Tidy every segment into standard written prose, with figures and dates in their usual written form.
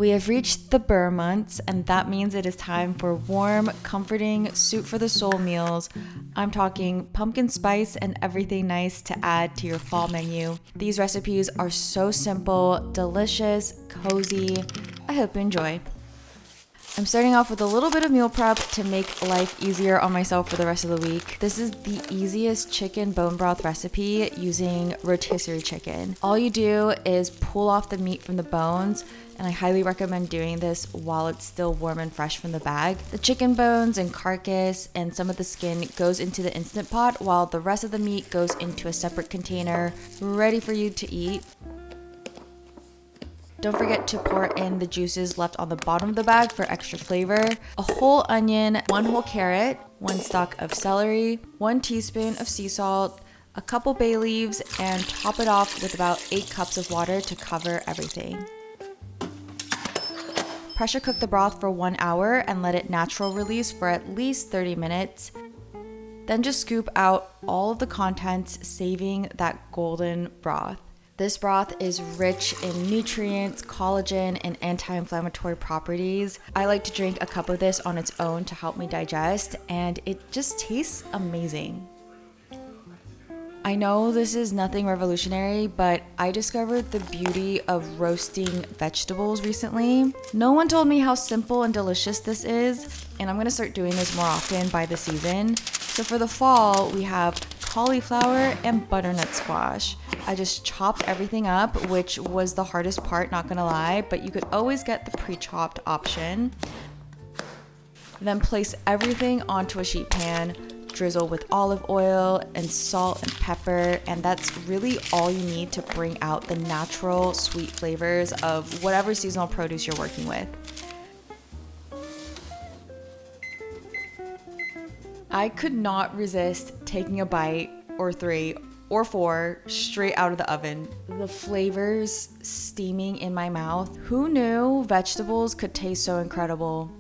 We have reached the Burr months, and that means it is time for warm, comforting, soup for the soul meals. I'm talking pumpkin spice and everything nice to add to your fall menu. These recipes are so simple, delicious, cozy. I hope you enjoy. I'm starting off with a little bit of meal prep to make life easier on myself for the rest of the week. This is the easiest chicken bone broth recipe using rotisserie chicken. All you do is pull off the meat from the bones, and I highly recommend doing this while it's still warm and fresh from the bag. The chicken bones and carcass and some of the skin goes into the Instant Pot, while the rest of the meat goes into a separate container, ready for you to eat. Don't forget to pour in the juices left on the bottom of the bag for extra flavor. A whole onion, 1 whole carrot, 1 stalk of celery, 1 teaspoon of sea salt, a couple bay leaves, and top it off with about 8 cups of water to cover everything. Pressure cook the broth for 1 hour and let it natural release for at least 30 minutes. Then just scoop out all of the contents, saving that golden broth. This broth is rich in nutrients, collagen, and anti-inflammatory properties. I like to drink a cup of this on its own to help me digest, and it just tastes amazing. I know this is nothing revolutionary, but I discovered the beauty of roasting vegetables recently. No one told me how simple and delicious this is, and I'm gonna start doing this more often by the season. So for the fall, we have cauliflower and butternut squash. I just chopped everything up, which was the hardest part, not gonna lie, but you could always get the pre-chopped option. Then place everything onto a sheet pan, drizzle with olive oil and salt and pepper, and that's really all you need to bring out the natural sweet flavors of whatever seasonal produce you're working with. I could not resist taking a bite or 3 or 4 straight out of the oven. The flavors steaming in my mouth. Who knew vegetables could taste so incredible?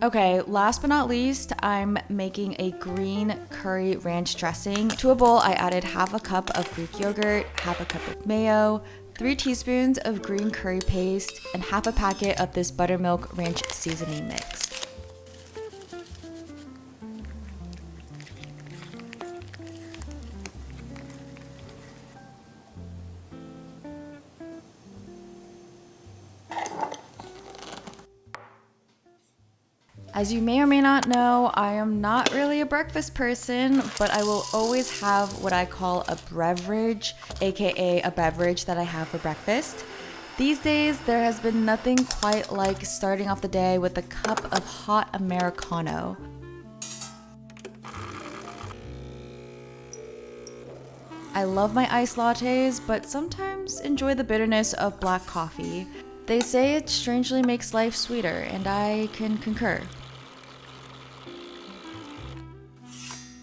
Okay, last but not least, I'm making a green curry ranch dressing. To a bowl, I added half a cup of Greek yogurt, half a cup of mayo, 3 teaspoons of green curry paste, and half a packet of this buttermilk ranch seasoning mix. As you may or may not know, I am not really a breakfast person, but I will always have what I call a beverage, aka a beverage that I have for breakfast. These days, there has been nothing quite like starting off the day with a cup of hot Americano. I love my iced lattes, but sometimes enjoy the bitterness of black coffee. They say it strangely makes life sweeter, and I can concur.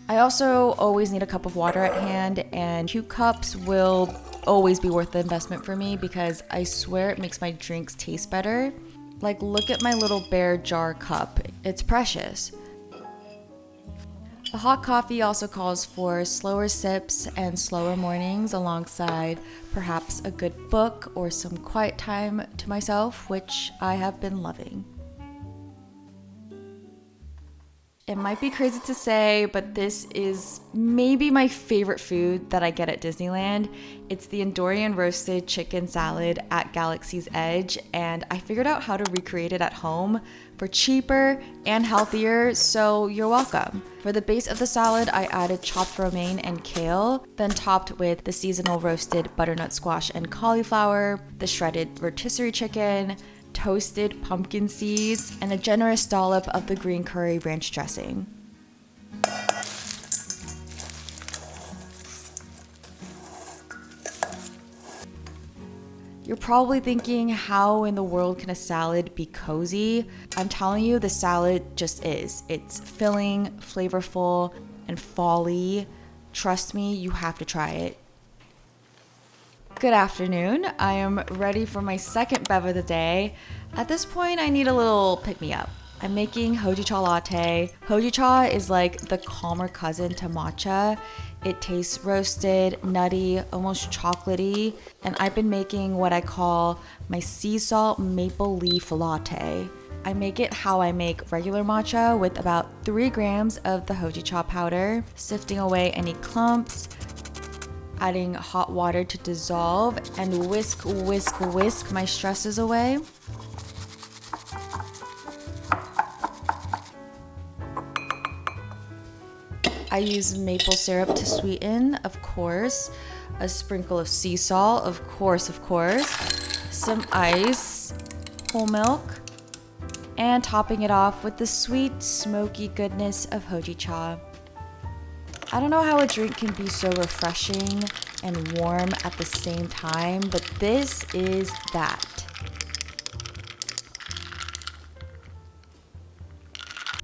I also always need a cup of water at hand, and 2 cups will always be worth the investment for me because I swear it makes my drinks taste better. Like, look at my little bear jar cup. It's precious. The hot coffee also calls for slower sips and slower mornings alongside perhaps a good book or some quiet time to myself, which I have been loving. It might be crazy to say, but this is maybe my favorite food that I get at Disneyland. It's the Andorian roasted chicken salad at Galaxy's Edge, and I figured out how to recreate it at home for cheaper and healthier, so you're welcome. For the base of the salad, I added chopped romaine and kale, then topped with the seasonal roasted butternut squash and cauliflower, the shredded rotisserie chicken, toasted pumpkin seeds, and a generous dollop of the green curry ranch dressing. You're probably thinking, how in the world can a salad be cozy? I'm telling you, the salad just is. It's filling, flavorful, and fall-y. Trust me, you have to try it. Good afternoon. I am ready for my second bev of the day. At this point, I need a little pick-me-up. I'm making hojicha latte. Hojicha is like the calmer cousin to matcha. It tastes roasted, nutty, almost chocolatey, and I've been making what I call my sea salt maple leaf latte. I make it how I make regular matcha with about 3 grams of the hojicha powder, sifting away any clumps, adding hot water to dissolve, and whisk, whisk, whisk my stresses away. I use maple syrup to sweeten, of course, a sprinkle of sea salt, of course, some ice, whole milk, and topping it off with the sweet, smoky goodness of hojicha. I don't know how a drink can be so refreshing and warm at the same time, but this is that.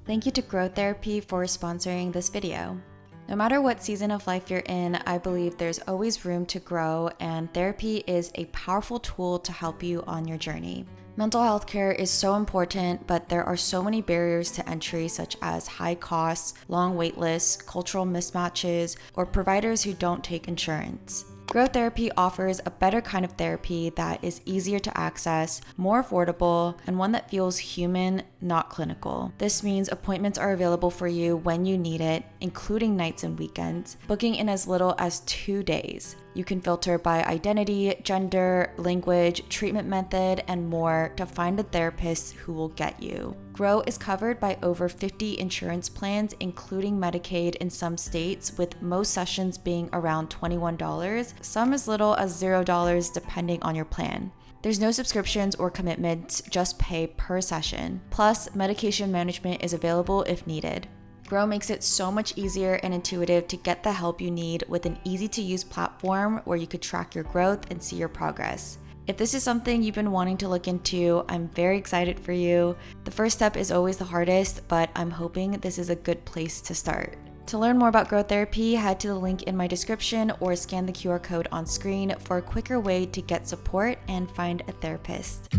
Thank you to Growth Therapy for sponsoring this video. No matter what season of life you're in, I believe there's always room to grow, and therapy is a powerful tool to help you on your journey. Mental health care is so important, but there are so many barriers to entry, such as high costs, long wait lists, cultural mismatches, or providers who don't take insurance. Growth Therapy offers a better kind of therapy that is easier to access, more affordable, and one that feels human, not clinical. This means appointments are available for you when you need it, including nights and weekends, booking in as little as 2 days. You can filter by identity, gender, language, treatment method, and more to find a therapist who will get you. Grow is covered by over 50 insurance plans, including Medicaid in some states, with most sessions being around $21, some as little as $0 depending on your plan. There's no subscriptions or commitments, just pay per session. Plus, medication management is available if needed. Grow makes it so much easier and intuitive to get the help you need with an easy-to-use platform where you could track your growth and see your progress. If this is something you've been wanting to look into, I'm very excited for you. The first step is always the hardest, but I'm hoping this is a good place to start. To learn more about Growth Therapy, head to the link in my description or scan the QR code on screen for a quicker way to get support and find a therapist.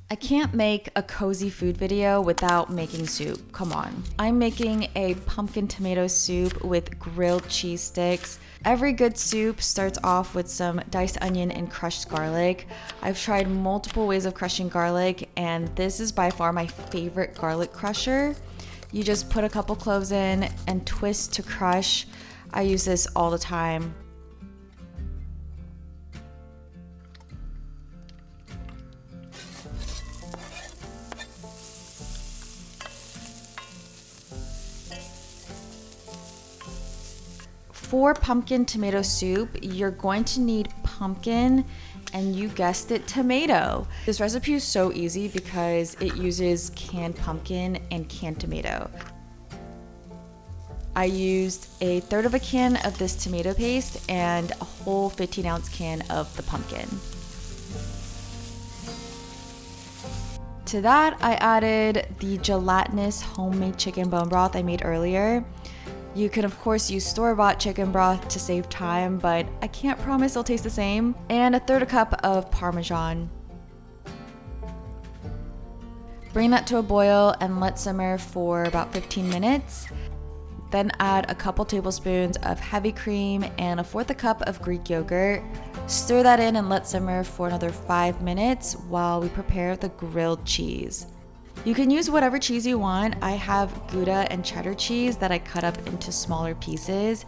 I can't make a cozy food video without making soup. Come on. I'm making a pumpkin tomato soup with grilled cheese sticks. Every good soup starts off with some diced onion and crushed garlic. I've tried multiple ways of crushing garlic, and this is by far my favorite garlic crusher. You just put a couple cloves in and twist to crush. I use this all the time. For pumpkin tomato soup, you're going to need pumpkin and, you guessed it, tomato. This recipe is so easy because it uses canned pumpkin and canned tomato. I used 1/3 of a can of this tomato paste and a whole 15-ounce can of the pumpkin. To that, I added the gelatinous homemade chicken bone broth I made earlier. You can of course use store-bought chicken broth to save time, but I can't promise it'll taste the same. And 1/3 cup of Parmesan. Bring that to a boil and let simmer for about 15 minutes. Then add a couple tablespoons of heavy cream and 1/4 cup of Greek yogurt. Stir that in and let simmer for another 5 minutes while we prepare the grilled cheese. You can use whatever cheese you want. I have Gouda and cheddar cheese that I cut up into smaller pieces.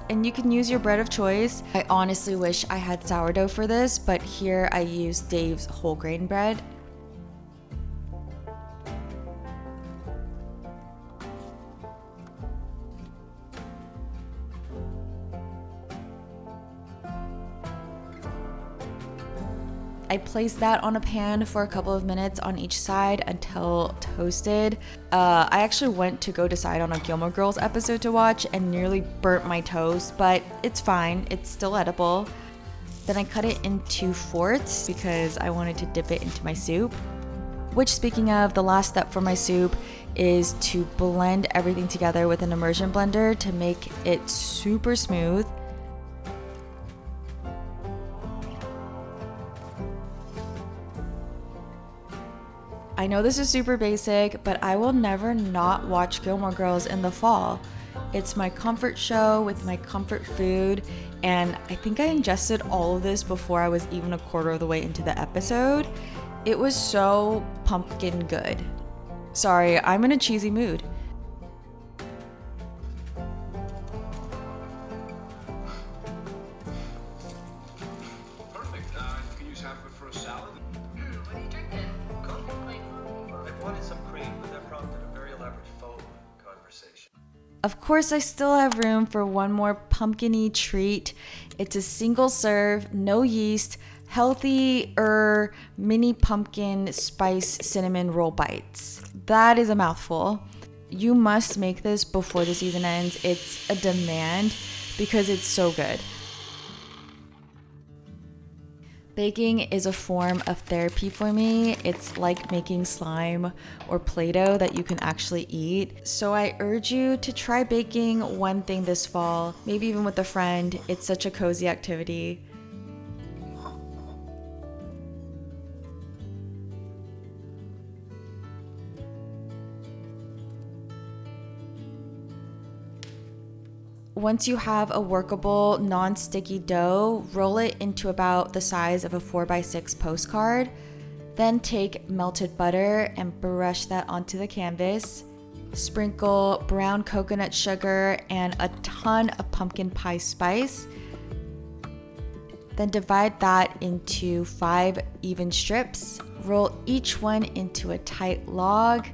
And you can use your bread of choice. I honestly wish I had sourdough for this, but here I use Dave's whole grain bread. I placed that on a pan for a couple of minutes on each side until toasted. I actually went to go decide on a Gilmore Girls episode to watch and nearly burnt my toast, but it's fine, it's still edible. Then I cut it into fourths because I wanted to dip it into my soup. Which, speaking of, the last step for my soup is to blend everything together with an immersion blender to make it super smooth. I I know this is super basic, but I will never not watch Gilmore Girls in the fall. It's my comfort show with my comfort food, and I think I ingested all of this before I was even a quarter of the way into the episode. It was so pumpkin good. Sorry, I'm in a cheesy mood. Perfect. You can use half of it for a salad. What are you drinking? Coke. Plain coffee? I wanted some cream, but that prompted a very elaborate phone conversation. Of course, I still have room for one more pumpkin-y treat. It's a single serve, no yeast, healthier mini pumpkin spice cinnamon roll bites. That is a mouthful. You must make this before the season ends. It's a demand because it's so good. Baking is a form of therapy for me. It's like making slime or Play-Doh that you can actually eat. So I urge you to try baking one thing this fall, maybe even with a friend. It's such a cozy activity. Once you have a workable, non-sticky dough, roll it into about the size of a 4x6 postcard. Then take melted butter and brush that onto the canvas. Sprinkle brown coconut sugar and a ton of pumpkin pie spice. Then divide that into 5 even strips. Roll each one into a tight log.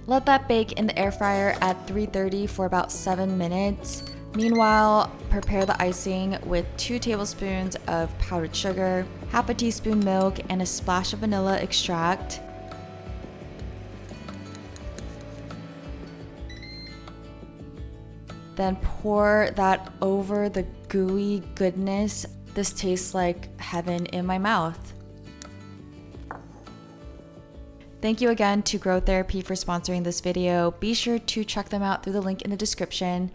Let that bake in the air fryer at 330 for about 7 minutes. Meanwhile, prepare the icing with 2 tablespoons of powdered sugar, half a teaspoon milk, and a splash of vanilla extract. Then pour that over the gooey goodness. This tastes like heaven in my mouth. Thank you again to Grow Therapy for sponsoring this video. Be sure to check them out through the link in the description.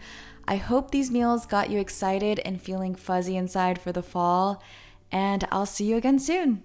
I hope these meals got you excited and feeling fuzzy inside for the fall, and I'll see you again soon.